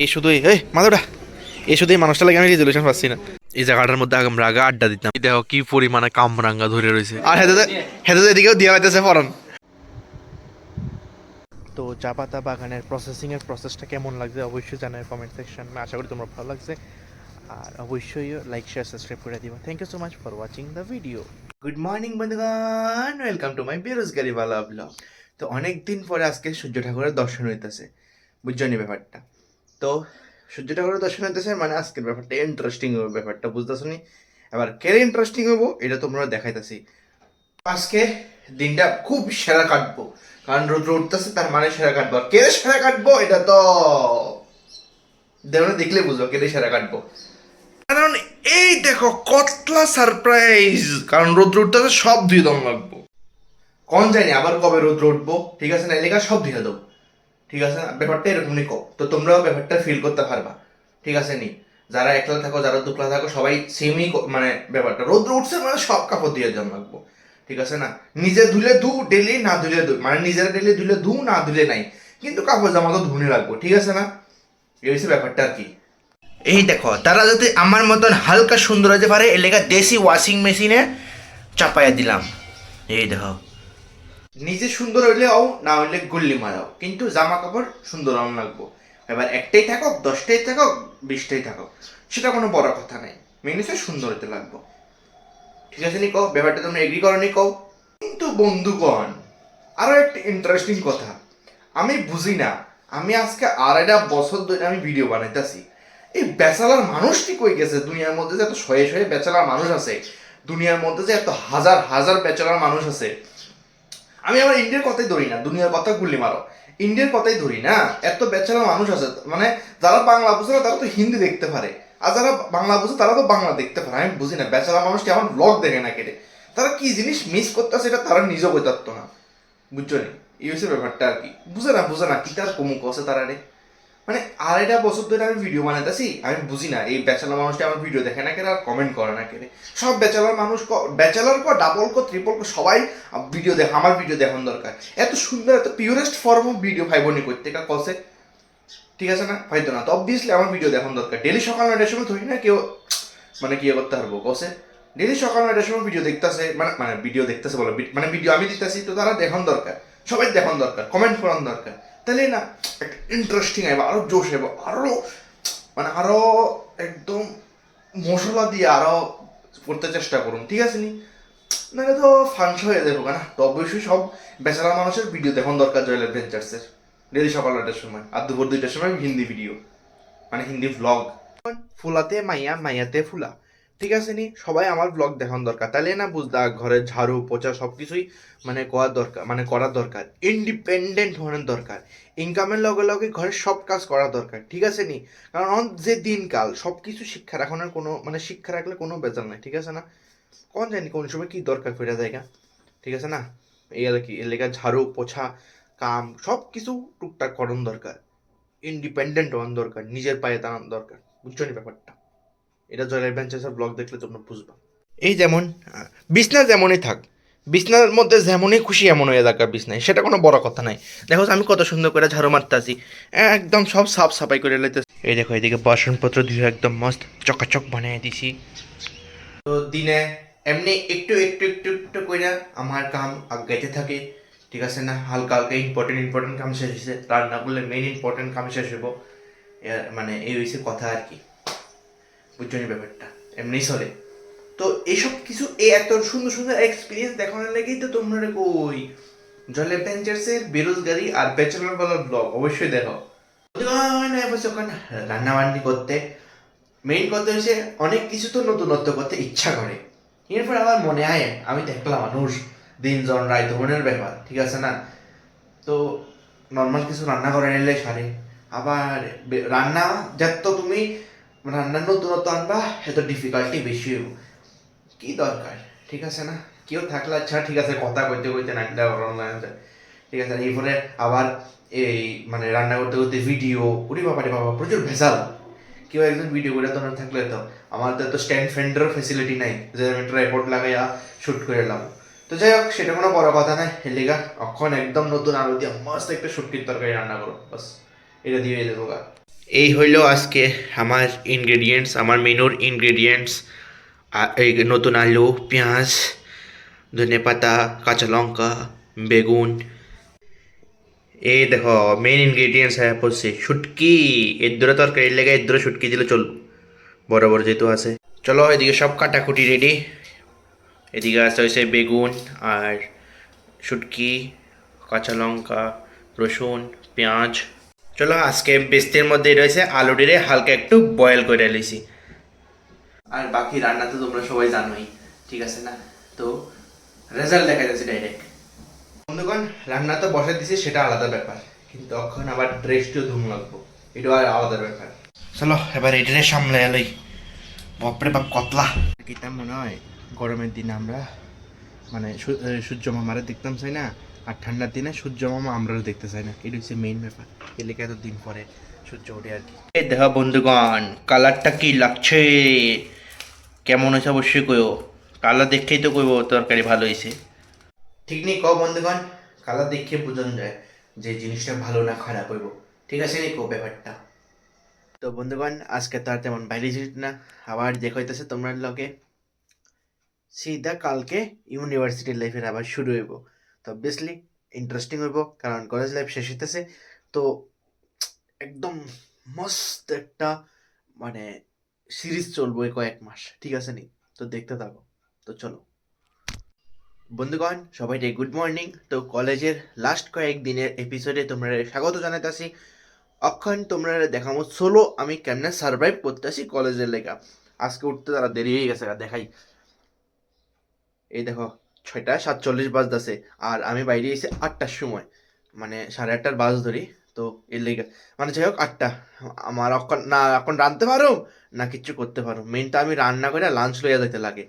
এই শুধু এই মাধবটা এই শুধু এই মানুষটা লাগে আমি রেজলিউশন পাচ্ছি না। এই জায়গাটার মধ্যে আমরা আগে আড্ডা দিতাম, দেখো কি পরিমাণে কামরাঙ্গা ধরে রয়েছে, আর হেঁটে হেঁটে এদিকেও দিয়া পাইতেছে ফরন। তো চা পাতা বাগানের প্রসেসিংয়ের প্রসেসটা কেমন লাগছে অবশ্যই জানাই কমেন্ট সেকশন। আশা করি তোমরা ভালো লাগছে, আর অবশ্যই লাইক শেয়ার সাবস্ক্রাইব করে দিবা। Thank you so much for watching the video. Good morning বন্ধুগণ, ওয়েলকাম টু মাই বেরোজগারি বালা ব্লগ। তো অনেক দিন পরে আজকে সূর্য ঠাকুরের দর্শন হইতেছে, বুঝছো নি ব্যাপারটা? তো সূর্য ঠাকুরের দর্শন হইতেছে মানে আজকের ব্যাপারটা ইন্টারেস্টিং হবে, ব্যাপারটা বুঝতেছো নি? এবার কেন ইন্টারেস্টিং হবো এটা তোমরা দেখাইতেছি। আজকে দিনটা খুব সেরা কাটবো, কারণ রোদ উঠতেছে, তার মানে সেরা কাটবো। আর কে সেরা কাটবো এটা তো দেখলে বুঝবো কে সেরা কাটবো। কারণ এই দেখো কতলা সারপ্রাইজ, কারণ রোদ্র উঠতেছে সব ধুয়ে দম লাগবো। কোন জানি আবার কবে রোদ্র উঠবো, ঠিক আছে না? এলাকা সব ধুয়ে দেবো, ঠিক আছে না? ব্যাপারটা এরকমই কো, তো তোমরাও ব্যাপারটা ফিল করতে পারবা, ঠিক আছে নি? যারা একলা থাকো, যারা দুকলা থাকো, সবাই সেমই মানে ব্যাপারটা। রোদ্র উঠছে মানে সব কাপড় দিয়ে দম লাগবো, ঠিক আছে না? নিজে ধুলে ধু, ডেলি না ধুলে ধু, মানে নিজেরা ডেলি ধুলে ধু, না ধুলে নাই, কিন্তু কাপড় জামা তো ধুনে রাখবো, ঠিক আছে না? এই হচ্ছে ব্যাপারটা আর কি। এই দেখো, তারা যদি আমার মতন হালকা সুন্দর হতে পারে এলাকা দেশি ওয়াশিং মেশিনে চাপাইয়া দিলাম। এই দেখো, নিজে সুন্দর হইলে আও, না হইলে গুল্লি মারাও, কিন্তু জামা কাপড় সুন্দর আম লাগবো। এবার একটাই থাকক, 10টাই থাকক, 20টাই থাকক, সেটা কোনো বড় কথা নাই, মেন হচ্ছে সুন্দর হতে লাগবো, ঠিক আছে নি? কও ব্যাপারটা তোমরা এগ্রি করো নি? কও। কিন্তু বন্ধুগণ, আরো একটা ইন্টারেস্টিং কথা আমি বুঝি না। আমি আজকে 2.5 বছর ধরে আমি ভিডিও বানাইতেছি, এই ব্যাচেলার মানুষটি কই গেছে? দুনিয়ার মধ্যে যে এত শয়ে শয়ে ব্যাচেলার মানুষ আছে, দুনিয়ার মধ্যে যে এত হাজার হাজার ব্যাচেলার মানুষ আছে। আমি আমার ইন্ডিয়ার কথাই ধরি না, দুনিয়ার কথা গুলি মারো, ইন্ডিয়ার কথাই ধরি না। এত ব্যাচেলার মানুষ আছে, মানে যারা বাংলা বুঝে না তারা তো হিন্দি দেখতে পারে, আর যারা বাংলা বুঝে তারা তো বাংলা দেখতে পারে। আমি বুঝি না ব্যাচেলার মানুষটি আমার ব্লগ দেখে না কেটে, তারা কি জিনিস মিস করতেছে এটা তারা নিজেও বই পারতো না, বুঝছো নি? এই হচ্ছে ব্যাপারটা আর কি। বুঝে না কি তার কমুক আছে তারা রে। মানে 2.5 বছর ধরে আমি ভিডিও বানাইতেছি, আমি বুঝি না এই ব্যাচেলার মানুষটা আমার ভিডিও দেখে না কেন, আর কমেন্ট করে না কেন? সব ব্যাচেলার মানুষ, ব্যাচেলার কো, ডাবল কো, ট্রিপল কো, সবাই ভিডিও দেখ, আমার ভিডিও দেখান দরকার। এত সুন্দর, এত পিওরেস্ট ফর্ম অফ ভিডিও ফাইবনি করতে কা কসে, ঠিক আছে না? হয়তো না, তো অবভিয়াসলি আমার ভিডিও দেখান দরকার। ডেলি সকাল 9টার সময় ধরি না কেউ মানে কি করতে পারবো কসে? ডেলি সকাল 9টার সময় ভিডিও দেখতেছে, মানে মানে ভিডিও দেখতেছে বলো, মানে ভিডিও আমি দিতেছি, তো তারা দেখান দরকার, সবাই দেখান দরকার, কমেন্ট করান দরকার। তাহলে না একটা ইন্টারেস্টিং আইব, আরো জোশ আইব, আরো মানে আরো একদম মশলা দিয়ে আরো করতে চেষ্টা করুন, ঠিক আছে নি? নাহলে তো ফাংশন হয়ে যাবো না। তো অবশ্যই সব বেচারা মানুষের ভিডিও দেখান দরকার জয়েল অ্যাডভেঞ্চার্সের, ডেলি সকাল 9টার সময়, আর দুপুর 2টার সময় হিন্দি ভিডিও, মানে হিন্দি ভ্লগ। ফুলাতে মাইয়া, মাইয়াতে ফুলা, ঠিক আছে নি? সবাই আমার ব্লগ দেখান দরকার, তাহলে না বুঝদা ঘরের ঝাড়ু পোছা সবকিছুই মানে করার দরকার, মানে করার দরকার, ইন্ডিপেন্ডেন্ট হওয়ার দরকার, ইনকামের লগে লগে ঘরের সব কাজ করা দরকার, ঠিক আছে নি? কারণ যে দিনকাল সব কিছু শিক্ষা রাখানোর কোনো মানে শিক্ষা রাখলে কোনো বেজাল নাই, ঠিক আছে না? কোন জানি কোন সময় কি দরকার ফেরা জায়গা, ঠিক আছে না? এই আর কি, এর লেগে ঝাড়ু পোছা কাম সব কিছু টুকটাক করণ দরকার, ইন্ডিপেন্ডেন্ট হওয়ার দরকার, নিজের পায়ে দাঁড়ানো দরকার, বুঝছো নি ব্যাপারটা? এটা জয় অ্যাডভেঞ্চার্সের ব্লগ দেখলে তোমরা বুঝবা। এই যেমন বিছনা যেমনই থাক, বিছনার মধ্যে যেমনই খুশি এমন হয়ে থাকা বিছনায়, সেটা কোনো বড় কথা নাই। দেখো আমি কত সুন্দর করে ঝাড়ু মারতেছি, একদম সব সাফ সাফাই করে লাইতেছি। এই দেখো এদিকে বাসনপত্র ধুয়ে একদম মস্ত চকাচক বানিয়ে দিছি। তো দিনে এমনি একটু একটু একটু একটু করে আমার কাম আগাইতে থাকে, ঠিক আছে না? হালকা হালকা ইম্পর্টেন্ট কাম শেষ হয়েছে, রান্না করলে মেইন ইম্পর্টেন্ট কাম শেষ হইব, মানে এই হয়েছে কথা আর কি, বুঝছো নি ব্যাপারটা? এমনি চলে। তো এইসব কিছু এই এত সুন্দর সুন্দর এক্সপিরিয়েন্স দেখানোর লেগেই তো তোমরা কই জল অ্যাডভেঞ্চার্সের বেরোজগারি আর ব্যাচেলর বলার ব্লগ অবশ্যই দেখো। রান্না বান্নি করতে মেইন কথা হচ্ছে অনেক কিছু তো নতুনত্ব করতে ইচ্ছা করে, এরপর আবার মনে হয় আমি তো একলা মানুষ, দিন জন রায় ধরনের ব্যাপার, ঠিক আছে না? তো নর্মাল কিছু রান্না করে নিলে সারে, আবার রান্না যত তুমি রান্নার নতুনত্ব আনবা এত ডিফিকাল্টি বেশি হইব, কি দরকার, ঠিক আছে না? কেউ থাকলে আচ্ছা ঠিক আছে, কথা কইতে কইতে নাকটা গরম লাগে যায়, ঠিক আছে। এরপরে আবার এই মানে রান্না করতে করতে ভিডিও, উরি বাবা রে বাবা প্রচুর ভেজাল। কেউ একজন ভিডিও করে তো না থাকলে তো, আমাদের তো স্ট্যান্ড ফ্যান্ডেরও ফেসিলিটি নাই যে আমি ট্রাইপড লাগাইয়া শ্যুট করে এলাম। তো যাই হোক, সেটা কোনো বড় কথা নাই। হেলিগা অখন একদম নতুন আলু দিয়ে মস্ত একটা শুটকির তরকারি রান্না করো, বাস এটা দিয়ে দেবো গা। এই হইল আজকে আমার ইনগ্রেডিয়েন্টস, আমার মেনুর ইনগ্রেডিয়েন্টস। এই নতুন আলু, পেঁয়াজ, ধনেপাতা, কাঁচা লঙ্কা, বেগুন। এই দেখো মেন ইনগ্রেডিয়েন্টস হ্যাঁ পড়ছে শুটকি। এর ধরে তরকারির লেগে এর ধরে শুটকি দিলে চলবো, বড় বড় যেহেতু আছে। চলো এদিকে সব কাটাকুটি রেডি। এদিকে আছে হয়েছে বেগুন আর শুটকি, কাঁচা লঙ্কা, রসুন, পেঁয়াজ। চলো আজকে বেস্তের মধ্যে রয়েছে আলুটিরে হালকা একটু বয়েল করে লিছি। আর বাকি রান্না তো তোমরা সবাই জানোই, ঠিক আছে না? তো রেজাল্ট দেখা যাচ্ছে ডাইরেক্ট। বন্ধুগণ রান্না তো বসে দিছি, সেটা আলাদা ব্যাপার, কিন্তু এখন আবার ড্রেসটিও ধুম লাগবো, এটা আর আলাদা ব্যাপার। চলো এবার এটারে সামলে এলই। বাপরে বাপ কতলা কিতাম মনে হয় গরমের দিনে আমরা মানে সূর্য মামারে দেখতাম চাই না, আর ঠান্ডার দিনে সূর্য মামা আমরাও দেখতে চাই না, এটা হচ্ছে মেইন ব্যাপার। এলাকা এত দিন পরে সূর্য ওঠে আর কি। এই দেখো বন্ধুগণ কালারটা কি লাগছে, কেমন হয়েছে অবশ্যই কইও। কালার দেখেই তো কইব তরকারি ভালো হয়েছে। ঠিক নেই কও বন্ধুগণ, কালার দেখে বোঝানো যায় যে জিনিসটা ভালো না খারাপ হইব, ঠিক আছে নি কো ব্যাপারটা। তো বন্ধুগণ আজকে তো আর তেমন বাইরে যাই না, আবার দেখা হইতেছে তোমরা লগে সিধা কালকে ইউনিভার্সিটি লাইফের আবার শুরু হইব। তো অবভিয়াসলি ইন্টারেস্টিং হইব, কারণ কলেজ লাইফ শেষ হইতেছে। তো একদম মস্ত একটা মানে সিরিজ চলবো এই কয়েক মাস, ঠিক আছে নি? তো দেখতে থাকো। তো চলো বন্ধুগণ সবাইকে গুড মর্নিং। তো কলেজের লাস্ট কয়েকদিনের এপিসোডে তোমরা স্বাগত জানাইতাছি। অক্ষণ তোমরা দেখামো সোলো আমি কেমনে সার্ভাইভ করতেছি কলেজের লেখা। আজকে উঠতে তারা দেরি হয়ে গেছে, দেখাই। এই দেখো 6:47 বাজতেছে, আর আমি বাইরে এসে 8টার সময়, মানে 8:30 বাস ধরি। তো এর লেগে মানে যাই হোক 8টা। আমার এখন না এখন রাঁধতে পারো না কিচ্ছু করতে পারো, মেনটা আমি রান্না করে লাঞ্চ লইয়া যাইতে লাগে।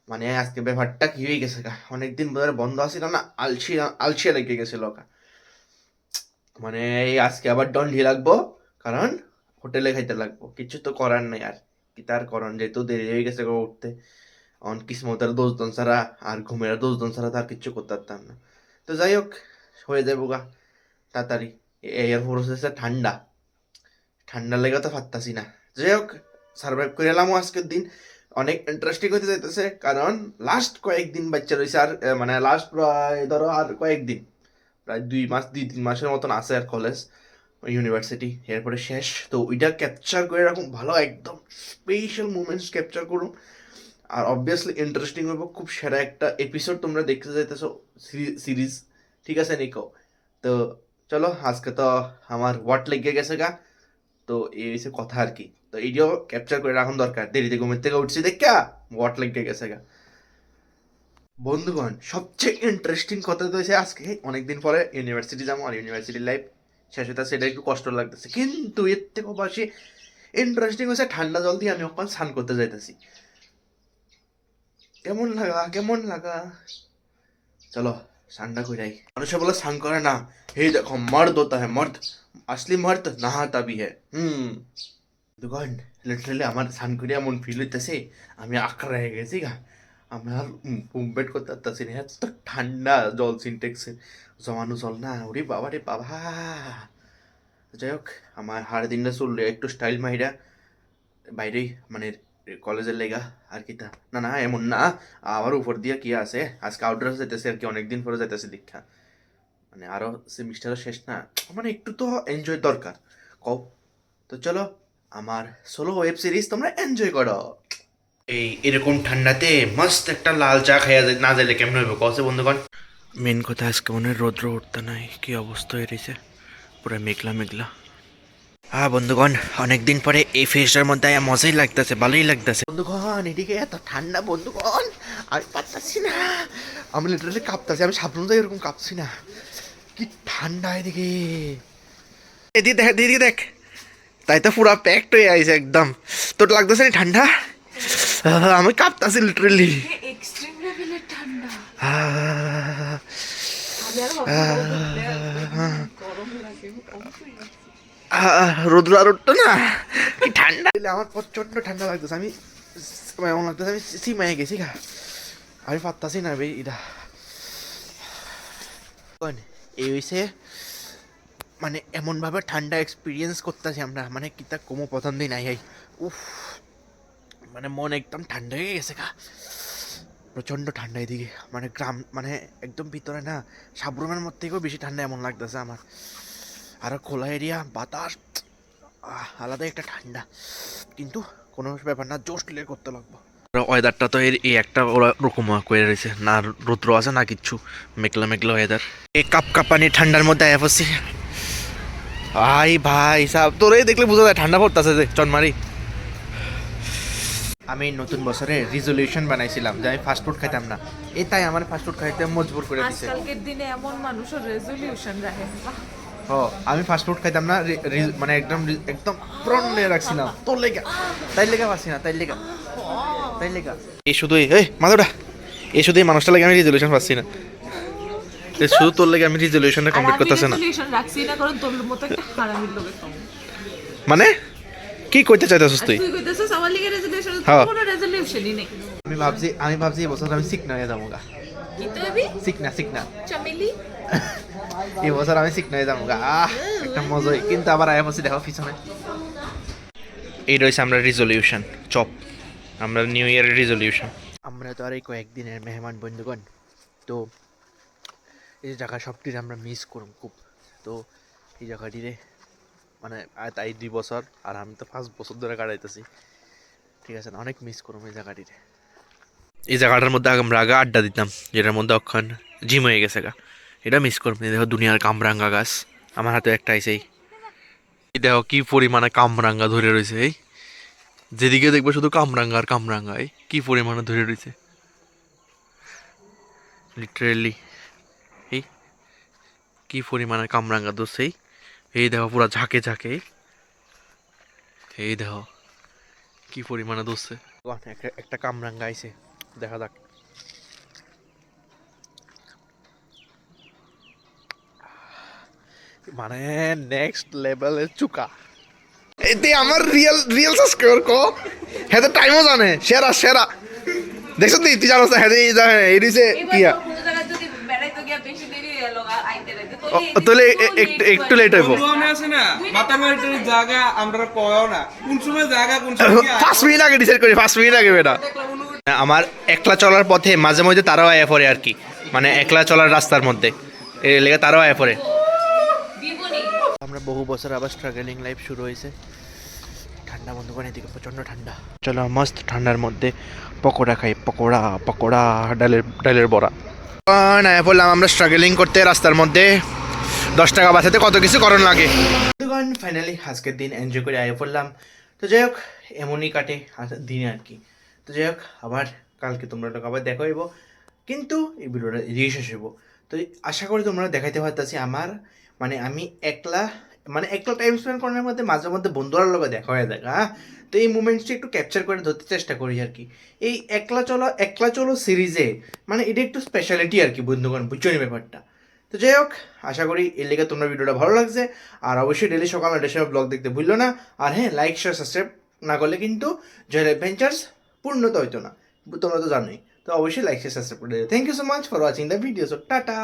মানে আজকে ব্যাপারটা কি হয়ে গেছে গা, অনেকদিন ধরে বন্ধ আসিল না, আলসিয়া লেগে গেছিল ওকা। মানে এই আজকে আবার দণ্ডি লাগবো, কারণ হোটেলে খাইতে লাগবো, কিছু তো করার নেই আর। কি তার করণ, যেহেতু দেরি হয়ে গেছে গো উঠতে। অন কিসমতের দোষদন ছাড়া আর ঘুমের দোষদন ছাড়া তার কিচ্ছু করতে পারতাম না। তো যাই হোক হয়ে যাবো গা তাড়াতাড়ি। এয়ার প্রসেসে ঠান্ডা ঠান্ডা লেগে তো পারতাছি না। যাই হোক সার্ভাইভ করে এলাম আজকের দিন। অনেক ইন্টারেস্টিং হতে যাইতেছে, কারণ লাস্ট কয়েকদিন বাচ্চা রয়েছে আর মানে লাস্ট প্রায় ধরো আর কয়েকদিন, প্রায় 2 মাস 2-3 মাসের মতন আছে আর কলেজ ইউনিভার্সিটি এরপরে শেষ। তো ওইটা ক্যাপচার করে রাখুন ভালো, একদম স্পেশাল মুমেন্টস ক্যাপচার করুন। আর অবভিয়াসলি ইন্টারেস্টিং হইব, খুব সেরা একটা এপিসোড তোমরা দেখতে যাইতেছো সিরিজ, ঠিক আছে নিকো? তো চলো আজকে তো আমার ওয়াট লেগে গেছে গা। তো এই হচ্ছে কথা আর কি। তো এইটাও ক্যাপচার করে রাখুন দরকার, দেরিতে ঘুমের থেকে উঠছি দেখা ওয়াট লেগে গেছে গা। বন্ধুগণ সবচেয়ে ইন্টারেস্টিং কথা তো হয়েছে আজকে অনেকদিন পরে ইউনিভার্সিটি যাবো, আর ইউনিভার্সিটি লাইফ শেষ হইতে সেটা একটু কষ্ট লাগতেছে, কিন্তু এর থেকে বেশি ইন্টারেস্টিং হয়েছে ঠান্ডা জল দিয়ে আমি ওখানে স্নান করতে যাইতেছি। কেমন লাগা কেমন লাগা, চলো স্নানটা কইরাই। মানুষে বলে স্নান করে না, এই দেখো মর্দ হতা হ্যাঁ মর্দ, আসলি মর্দ নাহাতা ভি হ্যাঁ। দোকান লিটারালি আমার স্নান করে এমন ফিল হইতেছে আমি আকড়া হয়ে গেছি গা। আমি আর মুভমেন্ট করতে পারতেছি না, এত ঠান্ডা জল সিনটেক্সে জমানো জল না, ওরে বাবা রে বাবা। যাই হোক আমার হাড় দিনটা চললে একটু স্টাইল মাইরা বাইরে মানে কলেজের লেগা আর কি। তা না না এমন না, আবার উপর দিয়ে কি আছে আজকে আউটডোর যাইতেছে আর কি, অনেকদিন পরে যাইতেছে দীক্ষা, মানে আরো সেমিস্টারও শেষ না, মানে একটু তো এনজয় দরকার কও। তো চলো আমার সোলো ওয়েব সিরিজ তোমরা এনজয় করো। এই এরকম ঠান্ডাতে মস্ত একটা লাল চা খাইয়া যায় না যাইলে কেমন হইব কসে বন্ধুগণ। মেন কথা আজকে মনে রৌদ্র উঠতে নাই, কি অবস্থা হয়ে রয়েছে, পুরো মেঘলা মেঘলা। হ্যাঁ বন্ধুগণ অনেকদিন পরে এই ফেসটার মধ্যে মজাই লাগতেছে, ভালোই লাগতেছে। বন্ধুগণ এদিকে এত ঠান্ডা বন্ধুগণ, আমি পারতাছি না, আমি লিটারালি কাঁপতাছি, আমি সাবধান এরকম কাঁপছি না, কি ঠান্ডা এদিকে। এদিকে দেখ দিদি দেখ, তাই তো পুরা প্যাকড হয়ে আইছে একদম। তোর লাগতেছে না ঠান্ডা? আমি কাঁপতাছি লিটারালি। এক্সট্রিম লেভেলের ঠান্ডা। আহ, আমি আর ভাবছি গরম লাগে রোদ্র আর উঠতো না, কি ঠান্ডা। আমার প্রচন্ড ঠান্ডা লাগতেছে, আমি এমন লাগতেছে আমি সীমায় গেছি গা, আমি পারতাছি না ভাই এটা। এই হয়েছে মানে এমনভাবে ঠান্ডা এক্সপিরিয়েন্স করতেছি আমরা, মানে কিতা কমো প্রথম দিন আই উফ, মানে মন একদম ঠান্ডা হয়ে গেছে গা, প্রচণ্ড ঠান্ডা এদিকে, মানে গ্রাম মানে একদম ভিতরে না, সাবরুমের মধ্যে থেকেও বেশি ঠান্ডা এমন লাগতেছে আমার। আরও খোলা এরিয়া, বাতাস, আলাদা একটা ঠান্ডা, কিন্তু কোনো ব্যাপার না, জোশ ক্লিয়ার করতে লাগবো। ওয়েদারটা তো এই একটা ওরকম করে রয়েছে, না রৌদ্র আছে না কিচ্ছু, মেঘলা মেঘলা ওয়েদার। এই কাঁপানি ঠান্ডার মধ্যে আয়া পড়ছি ভাই সাহেব, তোরে দেখলে বোঝা যায় ঠান্ডা পড়তেছে যে চনমারি। আমি নতুন বছরে রিজলিউশন বানাইছিলাম যে আমি ফাস্টফুড খাইতাম না, তাই আমার ফাস্টফুড খাইতে মজবুর করে দিছে। আজকালকের দিনে এমন মানুষের রেজলিউশন রাখে, ও আমি ফাস্টফুড খাইতাম না, মানে একদম একদম প্রণ নিয়ে রাখছিলাম তোর লেগা, তাই লেগা পাচ্ছি না, তাই লেগা এই শুধুই মাথাটা, এই শুধু এই মানুষটা লাগে আমি রিজলিউশন পাচ্ছি না, শুধু তোর লেগে আমি রিজলিউশনটা কমপ্লিট করতেছে না। রেজলিউশন রাখছি না কারণ তোর মতো একটা হারামির লোকে কম। মানে কি কইতে চাইতেছিস তুই? তুই কইতেছিস আমার লিগে রেজলিউশন, হ্যাঁ। কোনো রেজলিউশনই নেই। আমি ভাবছি এই বছর আমি সিকনা হয়ে যাবো গা, কি তুই সিকনা চামেলি এই বছর আমি সিকনা হয়ে যাবো গা, একটা মজাই, কিন্তু আবার আয়া বসে দেখো পিছনে। এই রয়েছে আমরা রিজলিউশন চপ, আমরা নিউ ইয়ারের রিজলিউশন। আমরা তো আর এই কয়েকদিনের মেহমান বন্ধুগণ, তো এই জায়গা সবটির আমরা মিস করুম খুব। তো এই জায়গাটিরে মানে তাই 2 বছর, আর আমি তো 5 বছর ধরে কাটাইতেছি, ঠিক আছে না, অনেক মিস করুম এই জায়গাটিরে। এই জায়গাটার মধ্যে আমরা আগে আড্ডা দিতাম, যেটার মধ্যে অক্ষণ জিম হয়ে গেছে গা, এটা মিস করুম। দেখো দুনিয়ার কামরাঙ্গা গাছ, আমার হাতে একটা আইসেই, দেখো কি পরিমাণে কামরাঙ্গা ধরে রয়েছে, এই যেদিকে দেখবে শুধু কামরাঙ্গা আর কামরাঙ্গা, এই কি পরিমাণে ধরে রয়েছে লিটারেলি, এই কি পরিমাণে কামরাঙ্গা ধরছে, এই দেখো পুরা ঝাঁকে ঝাঁকে, এই দেখো কি পরিমাণে ধরছে। একটা কামরাঙ্গা আইছে, দেখা যাক। মানে নেক্সট লেভেলের চুকা, এতে আমার রিয়েল সাবস্ক্রাইবার কো, হ্যাঁ তো টাইমও জানে, সেরা সেরা দেখছো তুই, তুই জানো হ্যাঁ এই দিছে কিয়া, তাহলে একটু লেট হইব, 5 মিনিট আগে ডিসাইড করি, 5 মিনিট আগে বেটা। আমার একলা চলার পথে মাঝে মধ্যে তারাও আয়া পড়ে আর কি, মানে একলা চলার রাস্তার মধ্যে এর লেগে তারাও আয়া পড়ে। আমরা বহু বছর আবার স্ট্রাগলিং লাইফ শুরু হয়েছে, ঠান্ডা বন্ধুগণ এদিকে প্রচণ্ড ঠান্ডা। চলো মস্ত ঠান্ডার মধ্যে পকোড়া খাই, পকোড়া ডালের বড়া। আয়া পড়লাম আমরা স্ট্রাগলিং করতে রাস্তার মধ্যে, 10 টাকা বাঁচাতে কত কিছু করণ লাগে। ফাইনালি আজকের দিন এনজয় করে আয়া পড়লাম। তো যাই হোক, এমনই কাটে দিনে আর কি। তো যাই হোক, আবার কালকে তোমরা আবার দেখা হইব, কিন্তু এই ভিডিওটা এদিকে শেষ হইব। তো আশা করি তোমরা দেখাইতে পারতেছি আমার, মানে আমি একলা টাইম স্পেন্ড করার মধ্যে মাঝে মধ্যে বন্ধুরার লোক দেখা হয়ে যায়, হ্যাঁ। তো এই মুমেন্টসটা একটু ক্যাপচার করে ধরতে চেষ্টা করি আর কি। এই একলা চলো সিরিজে, মানে এটা একটু স্পেশালিটি আর কি বন্ধুগণ, বুঝছো নি ব্যাপারটা। তো যাই হোক, আশা করি এর লেগে তোমরা ভিডিওটা ভালো লাগছে, আর অবশ্যই ডেলি সকাল 9টার সময় ব্লগ দেখতে ভুললো না। আর হ্যাঁ, লাইক শেয়ার সাবস্ক্রাইব না করলে কিন্তু জয়েল অ্যাডভেঞ্চার্স পূর্ণতা হইতো না, তোমরা তো জানোই। তো অবশ্যই লাইক শেয়ার সাবস্ক্রাইব করে দেবে। Thank you so much for watching the video. So tata.